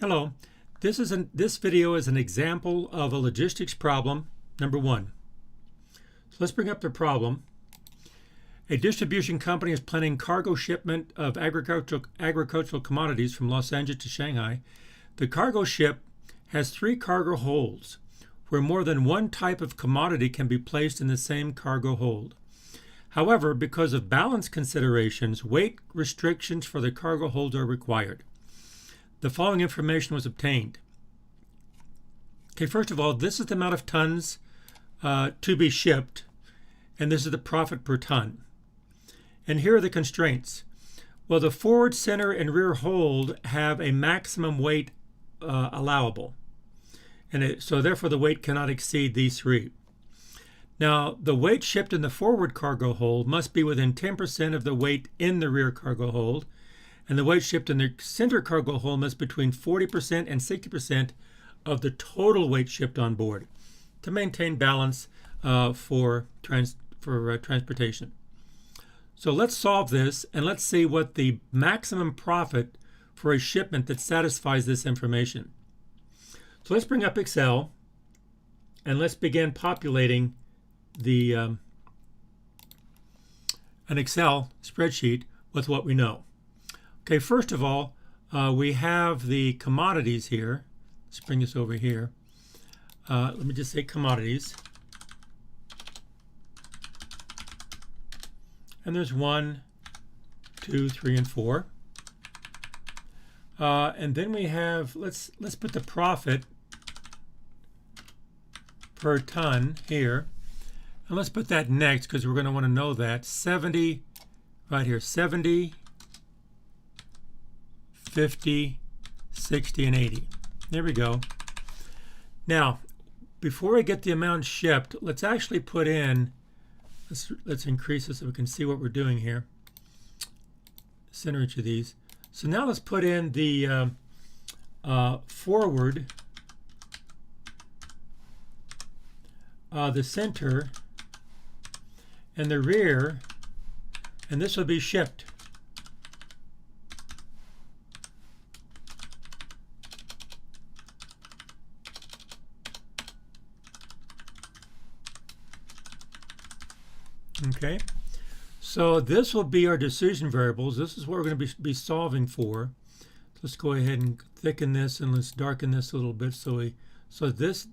Hello, this video is an example of a logistics problem, number 1. So let's bring up the problem. A distribution company is planning cargo shipment of agricultural commodities from Los Angeles to Shanghai. The cargo ship has 3 cargo holds, where more than one type of commodity can be placed in the same cargo hold. However, because of balance considerations, weight restrictions for the cargo holds are required. The following information was obtained. Okay, first of all, this is the amount of tons to be shipped, and this is the profit per ton. And here are the constraints. Well, the forward, center, and rear hold have a maximum weight allowable, and so therefore the weight cannot exceed these 3. Now, the weight shipped in the forward cargo hold must be within 10% of the weight in the rear cargo hold, and the weight shipped in the center cargo hold must be between 40% and 60% of the total weight shipped on board to maintain balance for transportation. So let's solve this, and let's see what the maximum profit for a shipment that satisfies this information. So let's bring up Excel, and let's begin populating the an Excel spreadsheet with what we know. Okay, first of all, we have the commodities here. Let's bring this over here. Let me just say commodities. And there's 1, 2, 3, and 4. And then we have, let's put the profit per ton here. And let's put that next because we're going to want to know that. 70, right here, 70, 50, 60, and 80. There we go. Now, before I get the amount shipped, let's actually put in, let's increase this so we can see what we're doing here. Center each of these. So now let's put in the forward, the center, and the rear, and this will be shipped. Okay, so this will be our decision variables. This is what we're going to be solving for. Let's go ahead and thicken this, and let's darken this a little bit so this,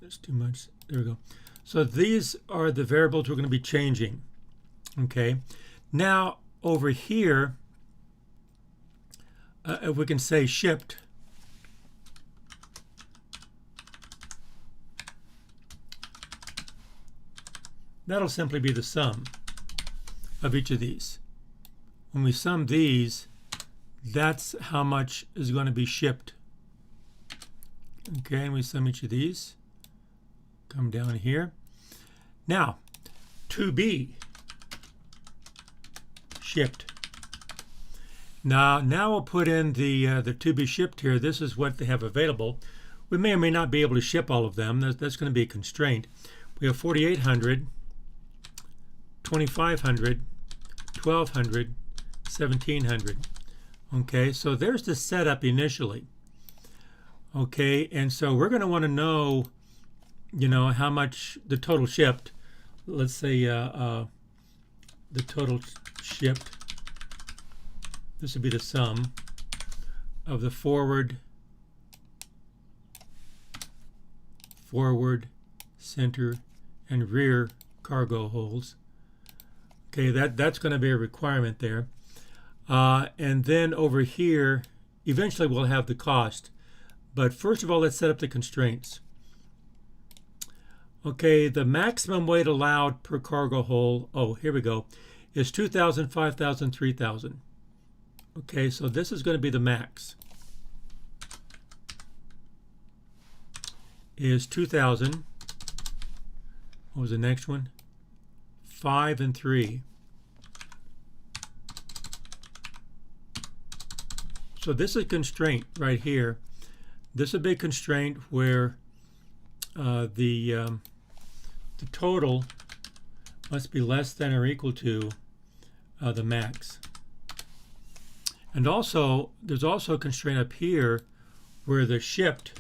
there's too much. There we go. So these are the variables we're going to be changing. Okay, now over here, if we can say shipped, that'll simply be the sum of each of these. When we sum these, that's how much is going to be shipped. Okay, and we sum each of these. Come down here. Now, to be shipped. Now we'll put in the to be shipped here. This is what they have available. We may or may not be able to ship all of them. That's going to be a constraint. We have 4,800. 2,500, 1,200, 1,700. Okay, so there's the setup initially. Okay, and so we're going to want to know, how much the total shipped. Let's say the total shipped. This would be the sum of the forward, center, and rear cargo holds. Okay, that's going to be a requirement there. And then over here, eventually we'll have the cost. But first of all, let's set up the constraints. Okay, the maximum weight allowed per cargo hold, here we go, is 2,000, 5,000, 3,000. Okay, so this is going to be the max. Is 2,000. What was the next one? 5 and 3. So this is a constraint right here. This is a big constraint where the total must be less than or equal to the max. And also, there's also a constraint up here where the shipped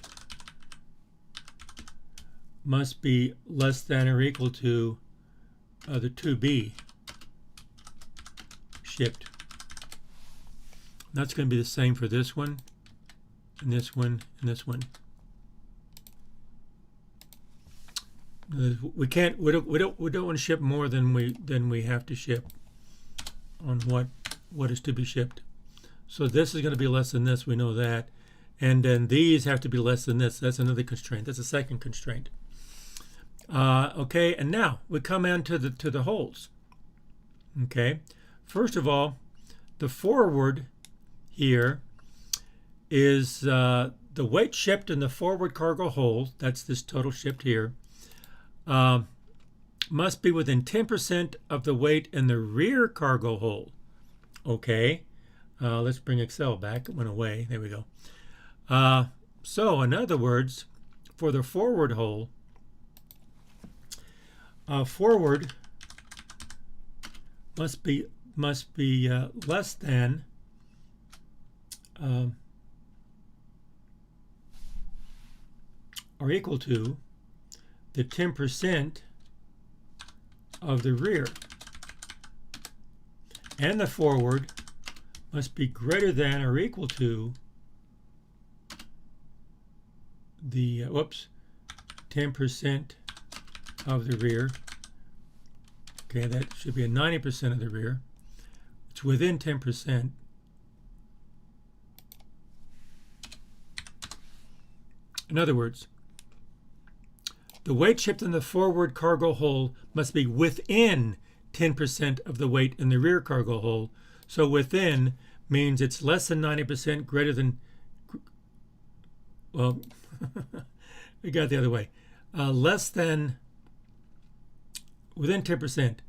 must be less than or equal to the to be shipped. That's going to be the same for this one, and this one, and this one. We can't. We don't want to ship more than we have to ship on what is to be shipped. So this is going to be less than this. We know that, and then these have to be less than this. That's another constraint. That's a second constraint. Okay, and now we come into the holes. Okay, first of all, the forward here is the weight shipped in the forward cargo hold. That's this total shipped here. Must be within 10% of the weight in the rear cargo hold. Okay, let's bring Excel back. It went away. There we go. So in other words, for the forward hold, forward must be less than or equal to the 10% of the rear, and the forward must be greater than or equal to the 10% of the rear. Okay, that should be a 90% of the rear. It's within 10%. In other words, the weight shipped in the forward cargo hold must be within 10% of the weight in the rear cargo hold. So within means it's less than 90%, greater than, well, we got it the other way. Less than, within 10%.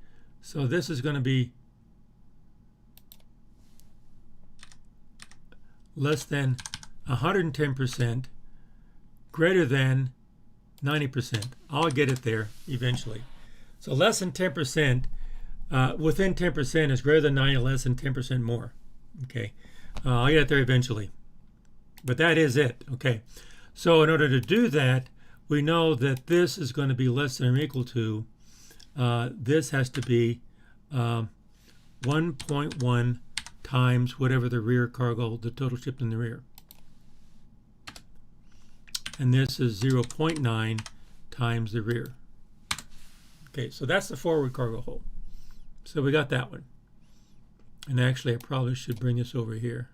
So this is going to be less than 110%, greater than 90%. I'll get it there eventually. So less than 10%, within 10% is greater than 90, less than 10% more. Okay, I'll get it there eventually. But that is it. Okay, so in order to do that, we know that this is going to be less than or equal to, this has to be 1.1 times whatever the rear cargo, the total shipped in the rear. And this is 0.9 times the rear. Okay, so that's the forward cargo hold. So we got that one. And actually, I probably should bring this over here.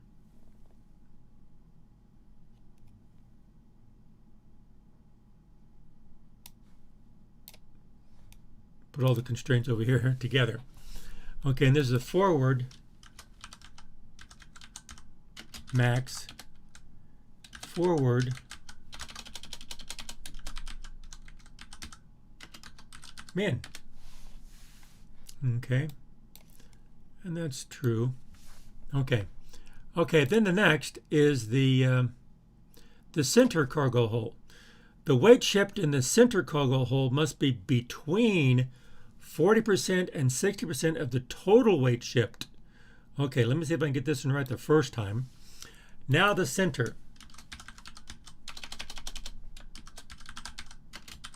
Put all the constraints over here together. Okay, and this is a forward max, forward min. Okay, and that's true. Okay, then the next is the center cargo hold. The weight shipped in the center cargo hold must be between 40% and 60% of the total weight shipped. Okay, let me see if I can get this one right the first time. Now the center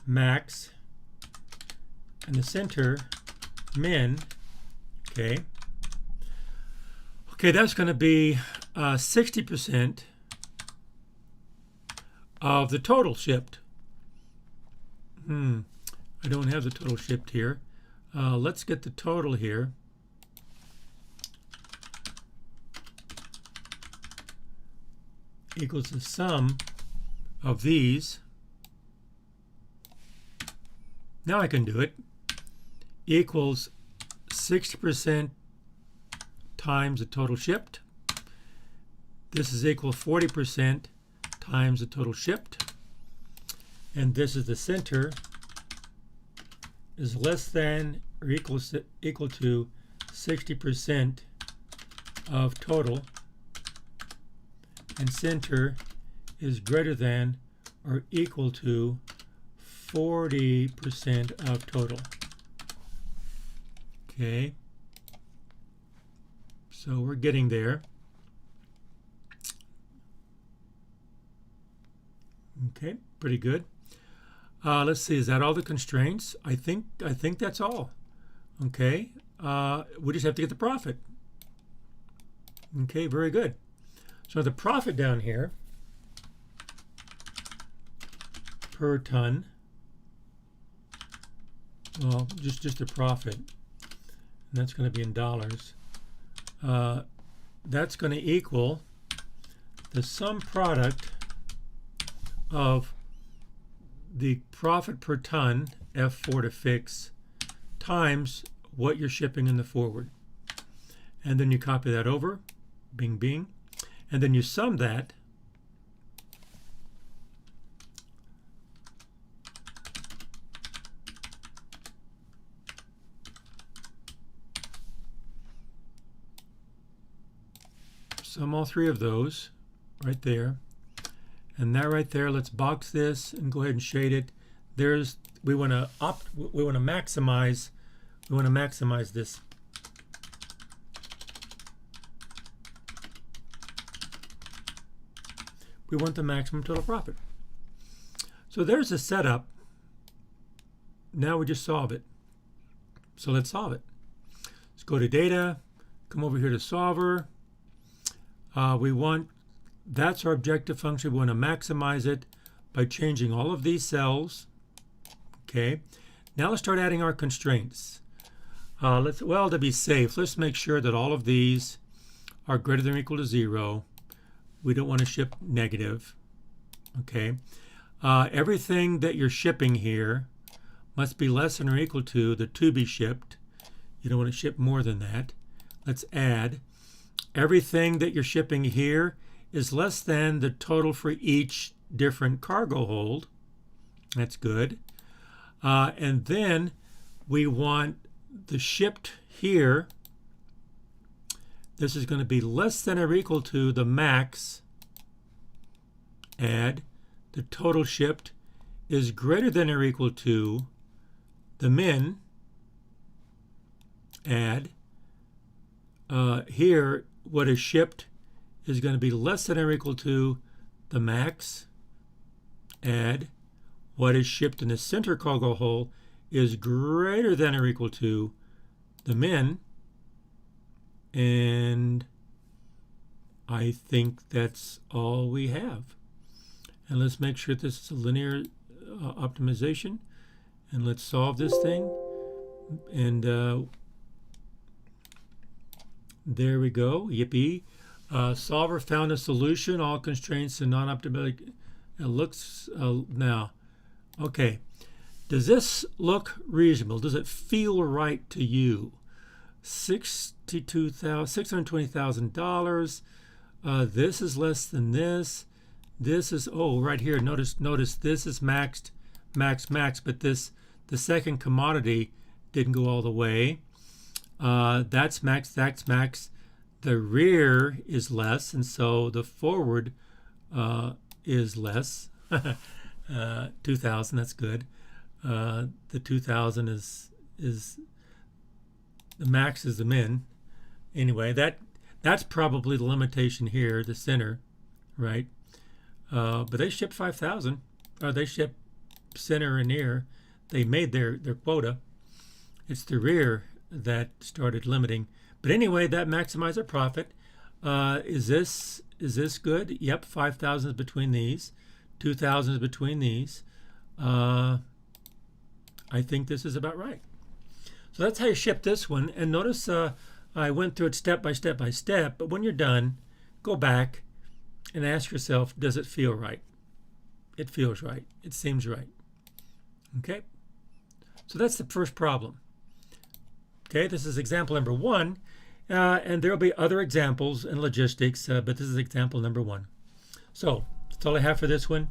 max and the center min. Okay, that's going to be 60% of the total shipped. I don't have the total shipped here. Let's get the total here. Equals the sum of these. Now I can do it. Equals 60% times the total shipped. This is equal 40% times the total shipped. And this is the center is less than or equal to 60% of total, and center is greater than or equal to 40% of total. Okay, so we're getting there. Okay, pretty good. Let's see, is that all the constraints? I think that's all. Okay, we just have to get the profit. Okay, very good. So the profit down here per ton, well, just the profit, and that's going to be in dollars. That's going to equal the sum product of the profit per ton, F4 to fix, times what you're shipping in the forward. And then you copy that over, bing, bing, and then you sum that. Sum all three of those right there. And that right there, let's box this and go ahead and shade it. We want to maximize this. We want the maximum total profit. So there's the setup. Now we just solve it. So let's solve it. Let's go to data, come over here to solver. That's our objective function. We want to maximize it by changing all of these cells. Okay. Now let's start adding our constraints. To be safe, let's make sure that all of these are greater than or equal to 0. We don't want to ship negative. Okay. Everything that you're shipping here must be less than or equal to the to be shipped. You don't want to ship more than that. Let's add. Everything that you're shipping here is less than the total for each different cargo hold. That's good. And then we want the shipped here. This is going to be less than or equal to the max. Add. The total shipped is greater than or equal to the min. Add. Here, what is shipped is going to be less than or equal to the max. Add. What is shipped in the center cargo hold is greater than or equal to the min. And I think that's all we have. And let's make sure this is a linear optimization. And let's solve this thing. And there we go. Yippee. Solver found a solution. All constraints and non-optimal. It looks now. Okay. Does this look reasonable? Does it feel right to you? $620,000. This is less than this. This is right here. Notice this is maxed, max, but the second commodity didn't go all the way. That's max, that's max. The rear is less, and so the forward is less. 2,000. That's good. The 2,000 is the max is the min. Anyway, that's probably the limitation here, the center, right? But they shipped 5,000. They shipped center and near. They made their quota. It's the rear that started limiting. But anyway, that maximized our profit. Is this good? Yep, 5,000 is between these. 2,000 is between these. I think this is about right. So that's how you ship this one. And notice I went through it step by step by step. But when you're done, go back and ask yourself, does it feel right? It feels right. It seems right. Okay? So that's the first problem. Okay, this is example number 1. And there will be other examples in logistics, but this is example number 1. So that's all I have for this one.